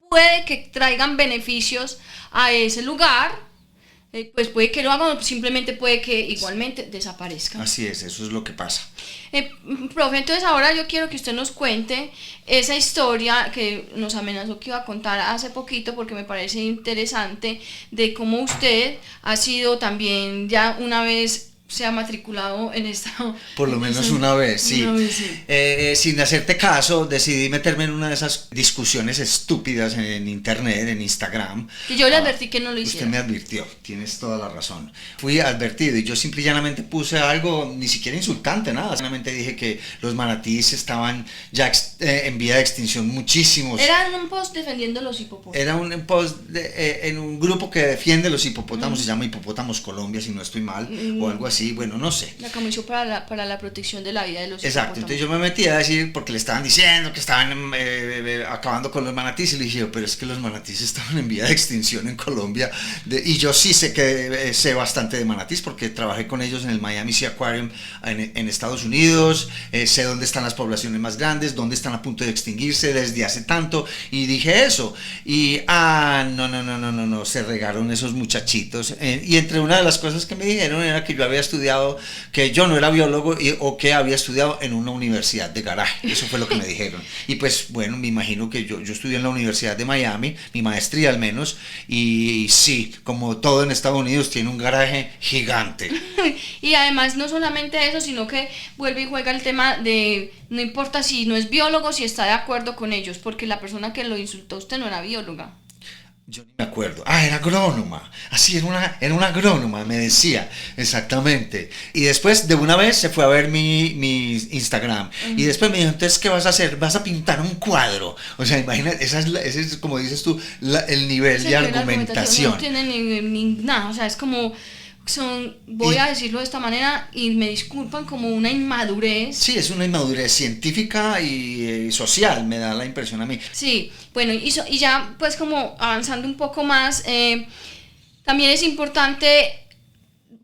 S3: puede que traigan beneficios a ese lugar, pues puede que lo hagan, simplemente puede que igualmente desaparezcan.
S1: Así es, eso es lo que pasa.
S3: Profe, entonces ahora yo quiero que usted nos cuente esa historia que nos amenazó que iba a contar hace poquito, porque me parece interesante, de cómo usted ha sido también ya una vez se ha matriculado en esta...
S1: Por lo menos una vez, sí.
S3: Sí.
S1: Sin hacerte caso, decidí meterme en una de esas discusiones estúpidas en internet, en Instagram.
S3: Y yo le advertí que no lo hiciera.
S1: Usted me advirtió, tienes toda la razón. Fui advertido y yo simple y llanamente puse algo, ni siquiera insultante, nada. Solamente dije que los manatíes estaban ya en vía de extinción, muchísimos.
S3: Era un post defendiendo los hipopótamos.
S1: Era un post en un grupo que defiende los hipopótamos, se llama Hipopótamos Colombia, si no estoy mal, o algo así. Bueno, no sé.
S3: La Comisión para la Protección de la Vida de los
S1: Exacto, entonces yo me metí a decir, porque le estaban diciendo que estaban acabando con los manatíes, y le dije, pero es que los manatíes estaban en vía de extinción en Colombia, y yo sí sé que sé bastante de manatíes, porque trabajé con ellos en el Miami Sea Aquarium en Estados Unidos, sé dónde están las poblaciones más grandes, dónde están a punto de extinguirse desde hace tanto, y dije eso, y no, se regaron esos muchachitos, y entre una de las cosas que me dijeron era que yo había estudiado, que yo no era biólogo o que había estudiado en una universidad de garaje. Eso fue lo que me dijeron. Y pues bueno, me imagino que yo estudié en la Universidad de Miami, mi maestría al menos, y sí, como todo en Estados Unidos, tiene un garaje gigante.
S3: Y además no solamente eso, sino que vuelve y juega el tema de, no importa si no es biólogo, si está de acuerdo con ellos, porque la persona que lo insultó a usted no era bióloga.
S1: Yo ni me acuerdo. Era agrónoma. Así, era una agrónoma, me decía. Exactamente. Y después, de una vez, se fue a ver mi Instagram. Y después me dijo, entonces, ¿qué vas a hacer? Vas a pintar un cuadro. O sea, imagínate, ese es como dices tú, el nivel de argumentación.
S3: No tiene ni nada, o sea, es como voy a decirlo de esta manera y me disculpan, como una inmadurez.
S1: Sí, es una inmadurez científica y social, me da la impresión a mí.
S3: Sí, bueno, y ya pues como avanzando un poco más, también es importante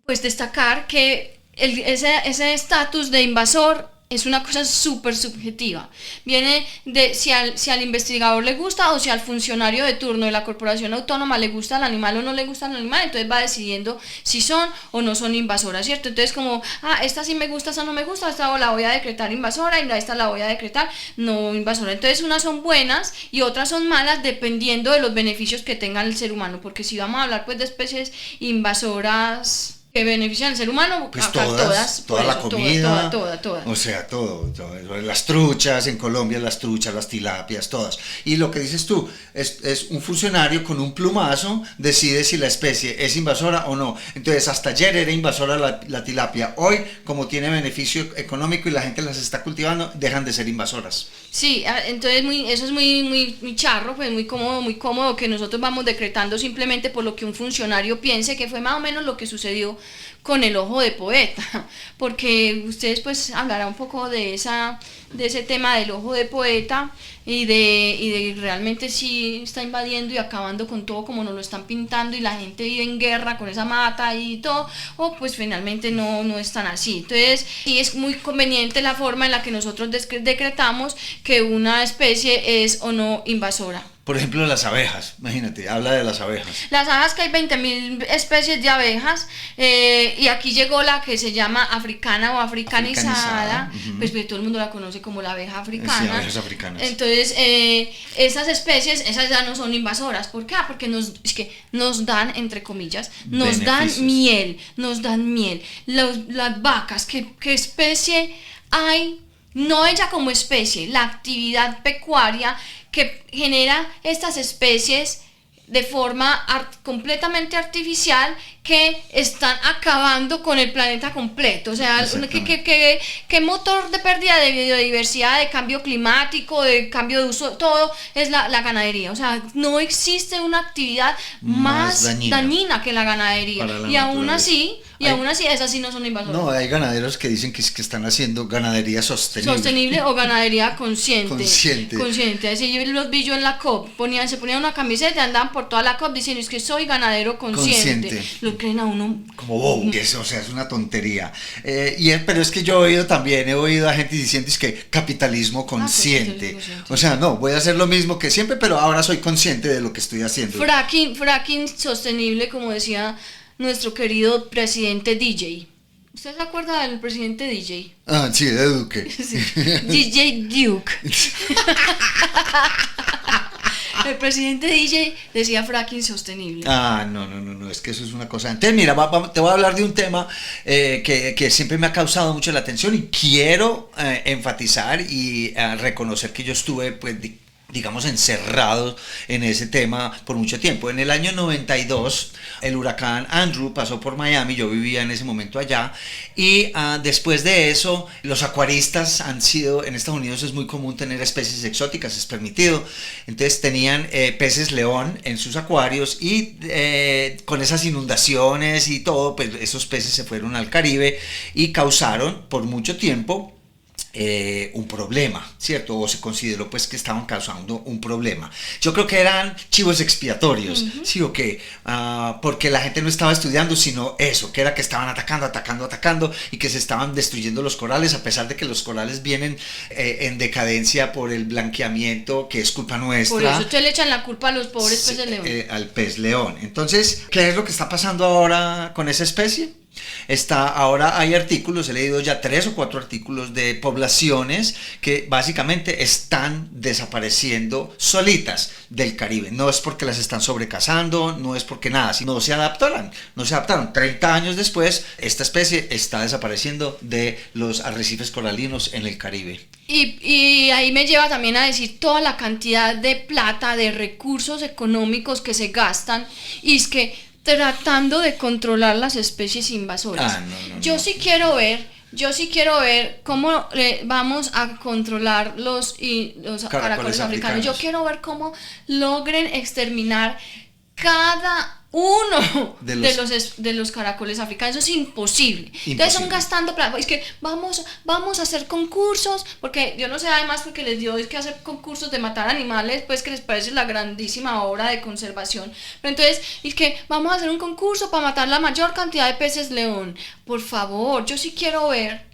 S3: pues destacar que ese estatus de invasor es una cosa súper subjetiva. Viene de si al investigador le gusta o si al funcionario de turno de la corporación autónoma le gusta el animal o no le gusta el animal, entonces va decidiendo si son o no son invasoras, ¿cierto? Entonces como, esta sí me gusta, esta no me gusta, esta la voy a decretar invasora y esta la voy a decretar no invasora. Entonces unas son buenas y otras son malas dependiendo de los beneficios que tenga el ser humano, porque si vamos a hablar pues de especies invasoras que benefician al ser humano,
S1: pues
S3: acá
S1: toda la comida,
S3: toda.
S1: O sea, todo, las truchas, en Colombia las truchas, las tilapias, todas. Y lo que dices tú, es un funcionario con un plumazo decide si la especie es invasora o no. Entonces, hasta ayer era invasora la tilapia, hoy, como tiene beneficio económico y la gente las está cultivando, dejan de ser invasoras.
S3: Sí, entonces eso es muy charro, pues muy cómodo que nosotros vamos decretando simplemente por lo que un funcionario piense, que fue más o menos lo que sucedió con el ojo de poeta, porque ustedes pues hablarán un poco de ese tema del ojo de poeta y de realmente sí está invadiendo y acabando con todo como nos lo están pintando y la gente vive en guerra con esa mata y todo, o pues finalmente no es tan así. Entonces sí es muy conveniente la forma en la que nosotros decretamos que una especie es o no invasora.
S1: Por ejemplo, las abejas, imagínate, habla de las abejas.
S3: Las abejas, que hay 20.000 especies de abejas, y aquí llegó la que se llama africana o africanizada, pues todo el mundo la conoce como la abeja africana.
S1: Sí, abejas africanas.
S3: Entonces, esas especies, esas ya no son invasoras. ¿Por qué? Porque nos dan, entre comillas, nos dan miel. Las vacas, ¿qué especie hay? No ella como especie, la actividad pecuaria que genera estas especies de forma completamente artificial que están acabando con el planeta completo. O sea, ¿qué motor de pérdida de biodiversidad, de cambio climático, de cambio de uso, todo es la ganadería? O sea, no existe una actividad más dañina que la ganadería. Y aún así, esas sí no son invasoras.
S1: No, hay ganaderos que dicen que están haciendo ganadería sostenible.
S3: Sostenible o ganadería consciente.
S1: Consciente.
S3: Así yo los vi yo en la COP, se ponían una camiseta y andaban por toda la COP diciendo es que soy ganadero consciente. Lo creen a uno
S1: como wow, o sea, es una tontería. Pero es que yo he oído a gente diciendo es que capitalismo consciente. O sea, no, voy a hacer lo mismo que siempre, pero ahora soy consciente de lo que estoy haciendo.
S3: Fracking sostenible, como decía nuestro querido presidente DJ. ¿Usted se acuerda del presidente DJ?
S1: Sí, de Duque.
S3: Sí. DJ Duke. El presidente DJ decía fracking sostenible.
S1: No, es que eso es una cosa. Entonces, mira, te voy a hablar de un tema que siempre me ha causado mucho la atención y quiero enfatizar y reconocer que yo estuve, pues, digamos, encerrado en ese tema por mucho tiempo. En el año 92, el huracán Andrew pasó por Miami, yo vivía en ese momento allá, y después de eso, los acuaristas en Estados Unidos es muy común tener especies exóticas, es permitido, entonces tenían peces león en sus acuarios y con esas inundaciones y todo, pues esos peces se fueron al Caribe y causaron por mucho tiempo un problema, ¿cierto? O se consideró pues que estaban causando un problema. Yo creo que eran chivos expiatorios, ¿sí o qué? Porque la gente no estaba estudiando, sino eso, que era que estaban atacando y que se estaban destruyendo los corales, a pesar de que los corales vienen en decadencia por el blanqueamiento, que es culpa nuestra.
S3: Por eso ustedes le echan la culpa a los pobres peces león.
S1: Al pez león. Entonces, ¿qué es lo que está pasando ahora con esa especie? Ahora hay artículos, he leído ya 3 o 4 artículos de poblaciones que básicamente están desapareciendo solitas del Caribe. No es porque las están sobrecazando, no es porque nada, sino no se adaptaron. 30 años después, esta especie está desapareciendo de los arrecifes coralinos en el Caribe.
S3: Y ahí me lleva también a decir toda la cantidad de plata, de recursos económicos que se gastan, y es que tratando de controlar las especies invasoras. Yo sí quiero ver cómo vamos a controlar los caracoles africanos. Yo quiero ver cómo logren exterminar cada uno
S1: de
S3: de los caracoles africanos. Eso es imposible. Entonces son gastando plata. Es que vamos a hacer concursos, porque yo no sé, además porque les dio es que hacer concursos de matar animales, pues que les parece la grandísima obra de conservación. Pero entonces es que vamos a hacer un concurso para matar la mayor cantidad de peces león. Por favor, yo sí quiero ver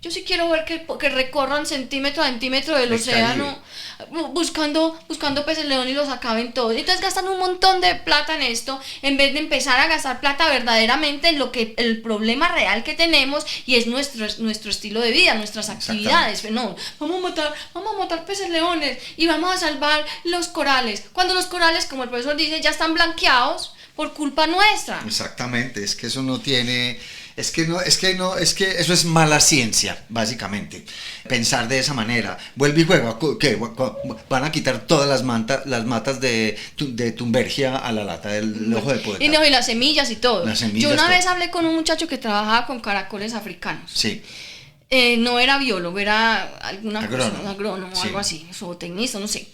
S3: que recorran centímetro a centímetro del océano buscando peces león y los acaben todos. Entonces gastan un montón de plata en esto, en vez de empezar a gastar plata verdaderamente en lo que el problema real que tenemos, y es nuestro estilo de vida, nuestras actividades. No, vamos a matar peces leones y vamos a salvar los corales, cuando los corales, como el profesor dice, ya están blanqueados por culpa nuestra.
S1: Exactamente, es que eso no tiene... Es que eso es mala ciencia, básicamente. Pensar de esa manera. Vuelve y juega, ¿qué? Van a quitar todas las matas de Thunbergia a la lata del ojo de poeta.
S3: Y las semillas y todo. Yo una vez
S1: todo.
S3: hablé con un muchacho que trabajaba con caracoles africanos.
S1: Sí.
S3: No era biólogo, era alguna agrónomo o
S1: sí.
S3: algo así, zootecnista, no sé.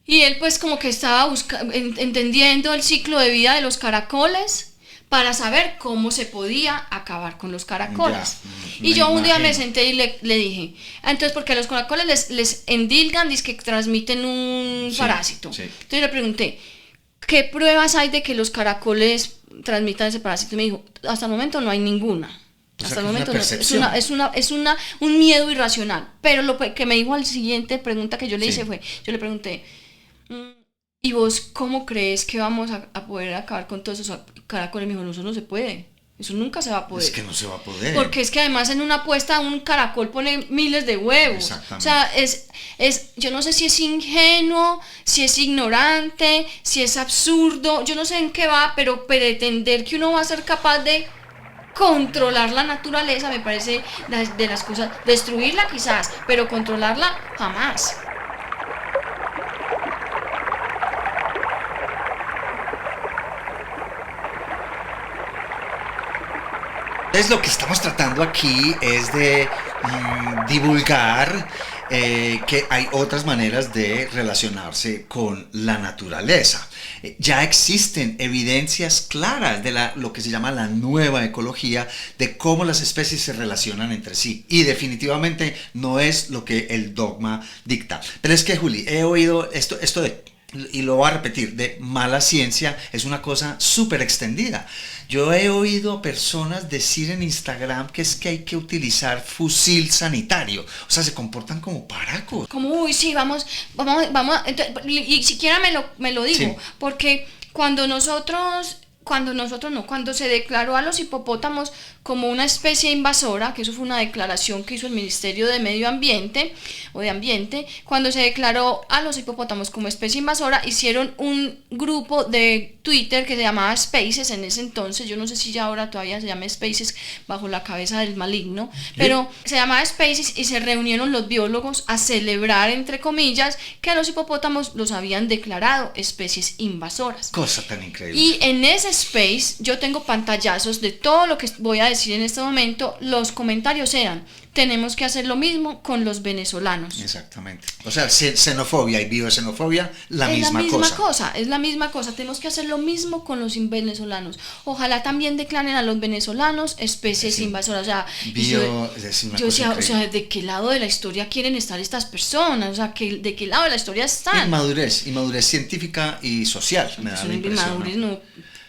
S3: Y él pues como que estaba entendiendo el ciclo de vida de los caracoles para saber cómo se podía acabar con los caracoles. Y yo un día me senté y le dije, entonces, porque a los caracoles les endilgan, que transmiten un parásito.
S1: Sí.
S3: Entonces le pregunté, ¿qué pruebas hay de que los caracoles transmitan ese parásito? Y me dijo, hasta el momento no hay ninguna. Hasta el momento no, es un miedo irracional. Pero lo que me dijo al siguiente pregunta que yo le hice fue, yo le pregunté, ¿y vos cómo crees que vamos a poder acabar con todos esos caracoles? Me dijo, no, eso no se puede. Eso nunca se va a poder.
S1: Es que no se va a poder.
S3: Porque es que además en una apuesta un caracol pone miles de huevos. O sea, yo no sé si es ingenuo, si es ignorante, si es absurdo. Yo no sé en qué va, pero pretender que uno va a ser capaz de controlar la naturaleza me parece de las cosas. Destruirla quizás, pero controlarla jamás.
S1: Entonces lo que estamos tratando aquí es de divulgar que hay otras maneras de relacionarse con la naturaleza. Ya existen evidencias claras de lo que se llama la nueva ecología, de cómo las especies se relacionan entre sí. Y definitivamente no es lo que el dogma dicta. Pero es que, Juli, he oído esto y lo voy a repetir, de mala ciencia, es una cosa súper extendida. Yo he oído personas decir en Instagram que es que hay que utilizar fusil sanitario. O sea, se comportan como paracos.
S3: Como, uy, sí, vamos, entonces, y siquiera me lo digo, sí. Porque cuando se declaró a los hipopótamos como una especie invasora, que eso fue una declaración que hizo el Ministerio de Medio Ambiente o de Ambiente, cuando se declaró a los hipopótamos como especie invasora, hicieron un grupo de Twitter que se llamaba Spaces en ese entonces, yo no sé si ya ahora todavía se llama Spaces bajo la cabeza del maligno, pero se llamaba Spaces y se reunieron los biólogos a celebrar, entre comillas, que a los hipopótamos los habían declarado especies invasoras.
S1: Cosa tan increíble.
S3: Y en ese Space yo tengo pantallazos de todo lo que voy a decir en este momento. Los comentarios eran: tenemos que hacer lo mismo con los venezolanos.
S1: Exactamente. O sea, xenofobia y bioxenofobia, es la misma
S3: cosa. Tenemos que hacer lo mismo con los venezolanos. Ojalá también declaren a los venezolanos especies invasoras. O sea, o sea, ¿de qué lado de la historia quieren estar estas personas? O sea, ¿de qué lado de la historia están?
S1: Inmadurez científica y social. Me da la impresión.
S3: Inmadurez, no.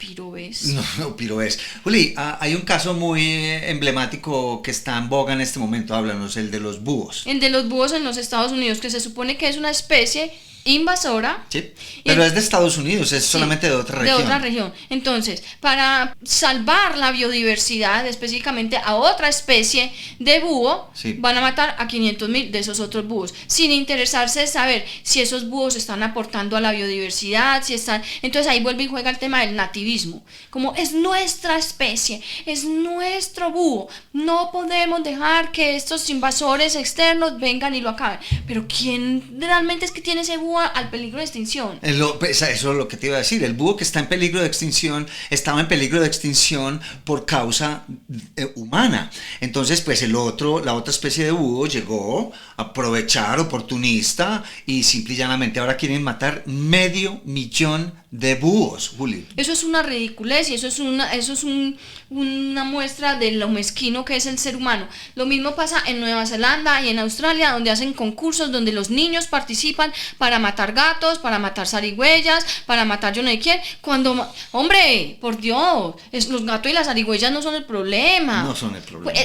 S3: Piroves.
S1: No, piroves. Juli, hay un caso muy emblemático que está en boga en este momento, háblanos, el de los búhos.
S3: El de los búhos en los Estados Unidos, que se supone que es una especie invasora.
S1: Sí, pero es de Estados Unidos, es solamente de otra región.
S3: De otra región. Entonces, para salvar la biodiversidad, específicamente a otra especie de búho, van a matar a 500,000 de esos otros búhos, sin interesarse de saber si esos búhos están aportando a la biodiversidad, si están... Entonces ahí vuelve y juega el tema del nativismo. Como es nuestra especie, es nuestro búho, no podemos dejar que estos invasores externos vengan y lo acaben. Pero ¿quién realmente es que tiene ese búho al peligro de extinción?
S1: Eso es lo que te iba a decir. El búho que está en peligro de extinción estaba en peligro de extinción por causa humana. Entonces, pues la otra especie de búho llegó a aprovechar, oportunista, y simple y llanamente ahora quieren matar 500,000 de búhos, Juli.
S3: Eso es una ridiculez y eso es una muestra de lo mezquino que es el ser humano. Lo mismo pasa en Nueva Zelanda y en Australia, donde hacen concursos donde los niños participan para matar gatos, para matar zarigüeyas, para matar yo no sé quién. Cuando, hombre, por Dios, los gatos y las zarigüeyas no son el problema.
S1: No son el problema.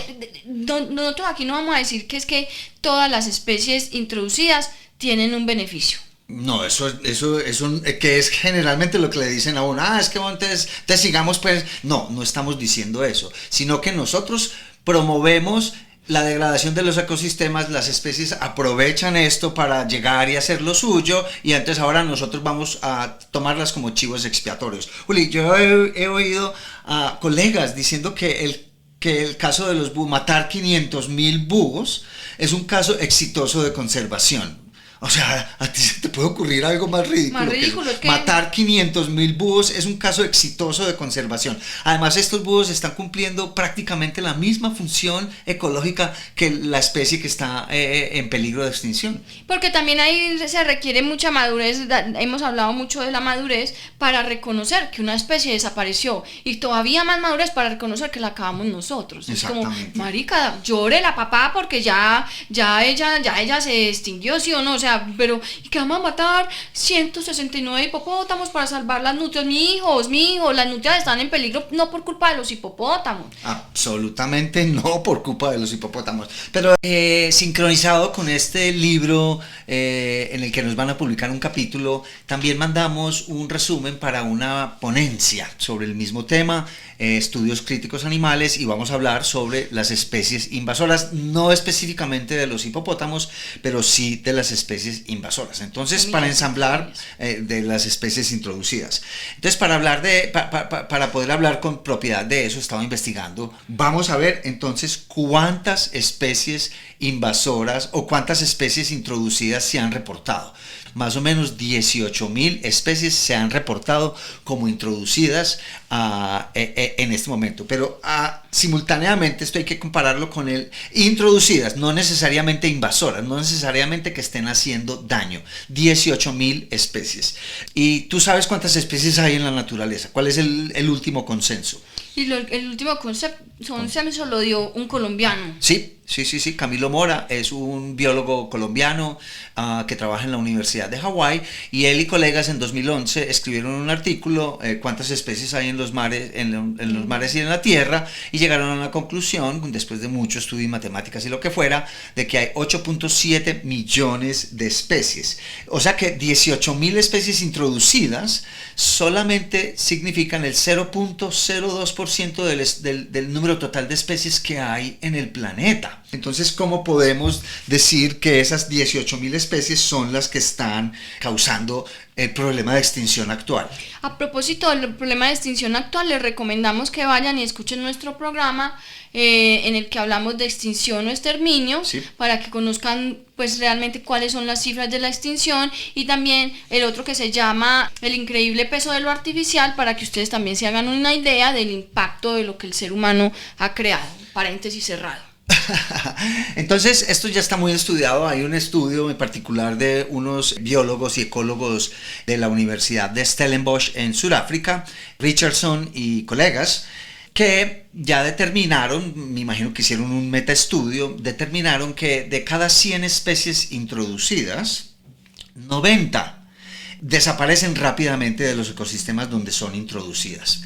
S3: Nosotros aquí no vamos a decir que es que todas las especies introducidas tienen un beneficio.
S1: No, eso que es generalmente lo que le dicen a uno, es que antes te sigamos, pues, no estamos diciendo eso, sino que nosotros promovemos la degradación de los ecosistemas, las especies aprovechan esto para llegar y hacer lo suyo, y entonces ahora nosotros vamos a tomarlas como chivos expiatorios. Juli, yo he oído a colegas diciendo que el caso de los búhos, matar 500,000 búhos, es un caso exitoso de conservación. O sea, ¿a ti se te puede ocurrir algo más ridículo?
S3: Más ridículo es que
S1: matar 500,000 búhos es un caso exitoso de conservación. Además, estos búhos están cumpliendo prácticamente la misma función ecológica que la especie que está en peligro de extinción.
S3: Porque también ahí se requiere mucha madurez, hemos hablado mucho de la madurez para reconocer que una especie desapareció, y todavía más madurez para reconocer que la acabamos nosotros. Es como, marica, llore la papá porque ya ella se extinguió, ¿sí o no? O sea, pero ¿y qué vamos a matar 169 hipopótamos para salvar las nutrias? Mi hijo, las nutrias están en peligro no por culpa de los hipopótamos.
S1: Absolutamente no por culpa de los hipopótamos. Pero sincronizado con este libro en el que nos van a publicar un capítulo, también mandamos un resumen para una ponencia sobre el mismo tema, estudios críticos animales, y vamos a hablar sobre las especies invasoras, no específicamente de los hipopótamos, pero sí de las especies invasoras. Entonces, para ensamblar de las especies introducidas. Entonces, para poder hablar con propiedad de eso, estaba investigando. Vamos a ver entonces cuántas especies invasoras o cuántas especies introducidas se han reportado. Más o menos 18,000 especies se han reportado como introducidas en este momento, pero simultáneamente esto hay que compararlo con introducidas, no necesariamente invasoras, no necesariamente que estén haciendo daño. 18,000 especies. ¿Y tú sabes cuántas especies hay en la naturaleza? ¿Cuál es el último consenso?
S3: Y el último consenso lo dio un colombiano.
S1: Sí, Camilo Mora es un biólogo colombiano que trabaja en la Universidad de Hawái, y él y colegas en 2011 escribieron un artículo, cuántas especies hay en los mares, en los mares y en la tierra, y llegaron a una conclusión, después de mucho estudio y matemáticas y lo que fuera, de que hay 8.7 millones de especies. O sea que 18,000 especies introducidas solamente significan el 0.02% del número total de especies que hay en el planeta. Entonces, ¿cómo podemos decir que esas 18,000 especies son las que están causando el problema de extinción actual?
S3: A propósito del problema de extinción actual, les recomendamos que vayan y escuchen nuestro programa en el que hablamos de extinción o exterminio,
S1: sí,
S3: para que conozcan pues realmente cuáles son las cifras de la extinción, y también el otro que se llama El increíble peso de lo artificial, para que ustedes también se hagan una idea del impacto de lo que el ser humano ha creado. Paréntesis cerrado.
S1: Entonces, esto ya está muy estudiado. Hay un estudio en particular de unos biólogos y ecólogos de la Universidad de Stellenbosch en Sudáfrica, Richardson y colegas, que ya determinaron, me imagino que hicieron un metaestudio, determinaron que de cada 100 especies introducidas, 90 desaparecen rápidamente de los ecosistemas donde son introducidas.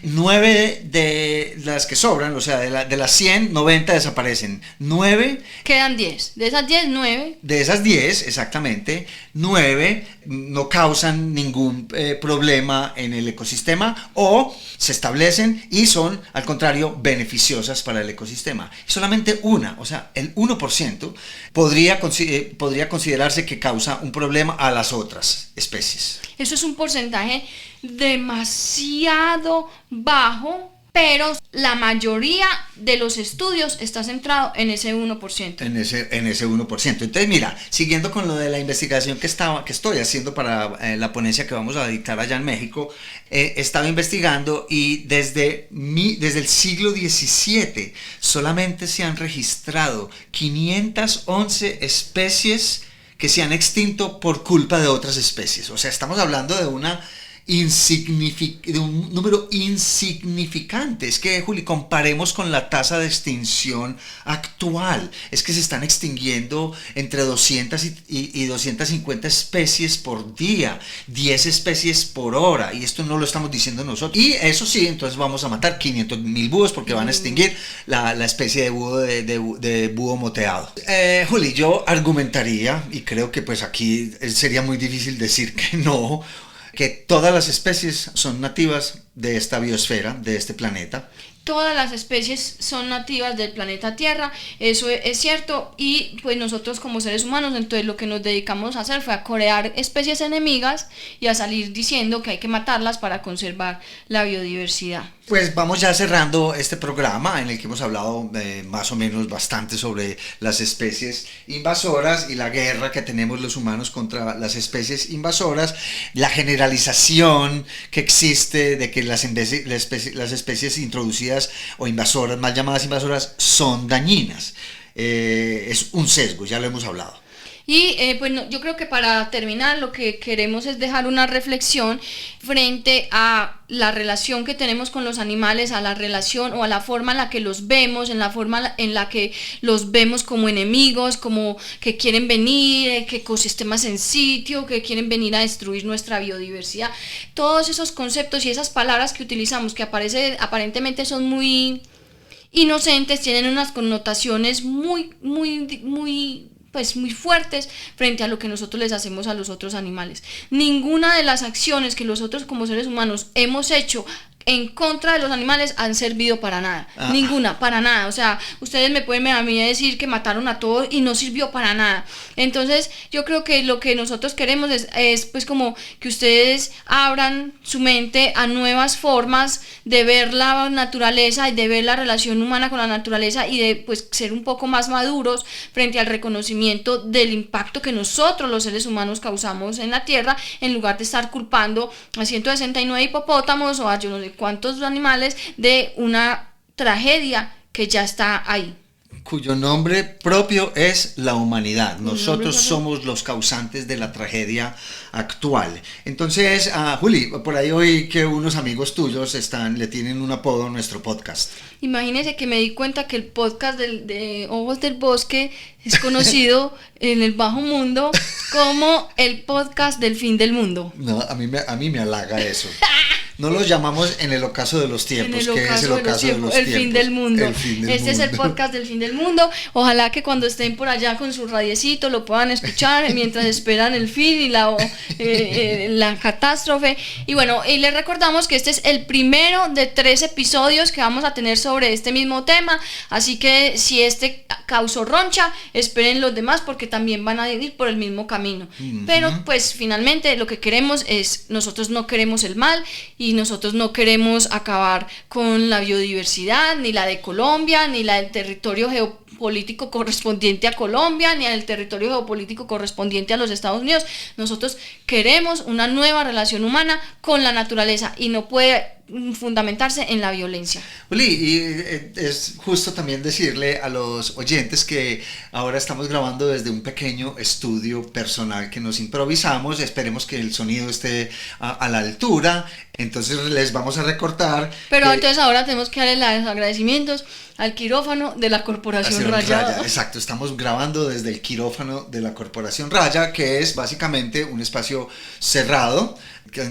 S1: 9 de las que sobran, o sea, de las 100, 90 desaparecen. 9...
S3: Quedan 10. De esas 10, 9...
S1: De esas 10, exactamente, 9 no causan ningún problema en el ecosistema, o se establecen y son, al contrario, beneficiosas para el ecosistema. Solamente una, o sea, el 1% podría considerarse que causa un problema a las otras especies.
S3: Eso es un porcentaje demasiado bajo, pero la mayoría de los estudios está centrado en ese 1%.
S1: En ese 1%. Entonces, mira, siguiendo con lo de la investigación que estoy haciendo para la ponencia que vamos a dictar allá en México, estaba investigando, y desde el siglo XVII solamente se han registrado 511 especies que se han extinto por culpa de otras especies. O sea, estamos hablando de una insignificante. Es que, Juli, comparemos con la tasa de extinción actual. Es que se están extinguiendo entre 200 y 250 especies por día, 10 especies por hora, y esto no lo estamos diciendo nosotros. Y eso sí, entonces vamos a matar 500.000 búhos porque van a extinguir la especie de búho de búho moteado. Juli, yo argumentaría, y creo que pues aquí sería muy difícil decir que no, que todas las especies son nativas de esta biosfera, de este planeta.
S3: Todas las especies son nativas del planeta Tierra, eso es cierto, y pues nosotros como seres humanos, entonces lo que nos dedicamos a hacer fue a crear especies enemigas y a salir diciendo que hay que matarlas para conservar la biodiversidad.
S1: Pues vamos ya cerrando este programa en el que hemos hablado más o menos bastante sobre las especies invasoras y la guerra que tenemos los humanos contra las especies invasoras, la generalización que existe de que las especies introducidas o invasoras, mal llamadas invasoras, son dañinas. Es un sesgo, ya lo hemos hablado.
S3: Y pues no, yo creo que para terminar lo que queremos es dejar una reflexión frente a la relación que tenemos con los animales, a la relación o a la forma en la que los vemos, en la forma en la que los vemos como enemigos, como que quieren venir, que ecosistemas en sitio, que quieren venir a destruir nuestra biodiversidad. Todos esos conceptos y esas palabras que utilizamos que aparentemente son muy inocentes, tienen unas connotaciones muy fuertes frente a lo que nosotros les hacemos a los otros animales. Ninguna de las acciones que nosotros como seres humanos hemos hecho en contra de los animales han servido para nada. Ninguna, para nada. O sea, ustedes me pueden a mí decir que mataron a todos y no sirvió para nada. Entonces, yo creo que lo que nosotros queremos es pues como que ustedes abran su mente a nuevas formas de ver la naturaleza y de ver la relación humana con la naturaleza y de pues ser un poco más maduros frente al reconocimiento del impacto que nosotros los seres humanos causamos en la tierra, en lugar de estar culpando a 169 hipopótamos o a yo no sé cuántos animales de una tragedia que ya está ahí.
S1: Cuyo nombre propio es la humanidad. Nosotros somos los causantes de la tragedia actual. Entonces, Juli, por ahí oí que unos amigos tuyos le tienen un apodo a nuestro podcast.
S3: Imagínese que me di cuenta que el podcast de Ojos del Bosque es conocido en el bajo mundo como el podcast del fin del mundo.
S1: No, a mí me halaga eso. No los llamamos en el ocaso de los tiempos, que es el ocaso de los tiempos.
S3: El fin del mundo. Este es el podcast del fin del mundo. Ojalá que cuando estén por allá con su radiecito lo puedan escuchar mientras esperan el fin y la catástrofe. Y bueno, y les recordamos que este es el primero de 3 episodios que vamos a tener sobre este mismo tema. Así que si este causó roncha, esperen los demás porque también van a ir por el mismo camino. Pero pues finalmente lo que queremos es, nosotros no queremos el mal y nosotros no queremos acabar con la biodiversidad, ni la de Colombia, ni la del territorio geopolítico correspondiente a Colombia, ni el territorio geopolítico correspondiente a los Estados Unidos. Nosotros queremos una nueva relación humana con la naturaleza y no puede fundamentarse en la violencia.
S1: Uli, y es justo también decirle a los oyentes que ahora estamos grabando desde un pequeño estudio personal que nos improvisamos. Esperemos que el sonido esté a la altura. Entonces les vamos a recortar.
S3: Pero entonces ahora tenemos que darle los agradecimientos al quirófano de la Corporación Raya.
S1: Exacto, estamos grabando desde el quirófano de la Corporación Raya, que es básicamente un espacio cerrado,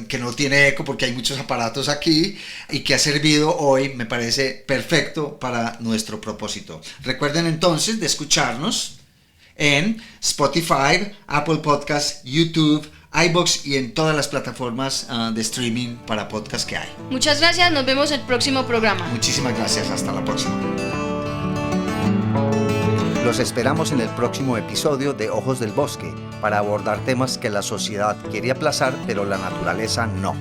S1: que no tiene eco porque hay muchos aparatos aquí y que ha servido hoy, me parece perfecto para nuestro propósito. Recuerden entonces de escucharnos en Spotify, Apple Podcasts, YouTube, iVoox y en todas las plataformas de streaming para podcast que hay.
S3: Muchas gracias, nos vemos en el próximo programa.
S1: Muchísimas gracias, hasta la próxima. Los esperamos en el próximo episodio de Ojos del Bosque para abordar temas que la sociedad quiere aplazar, pero la naturaleza no.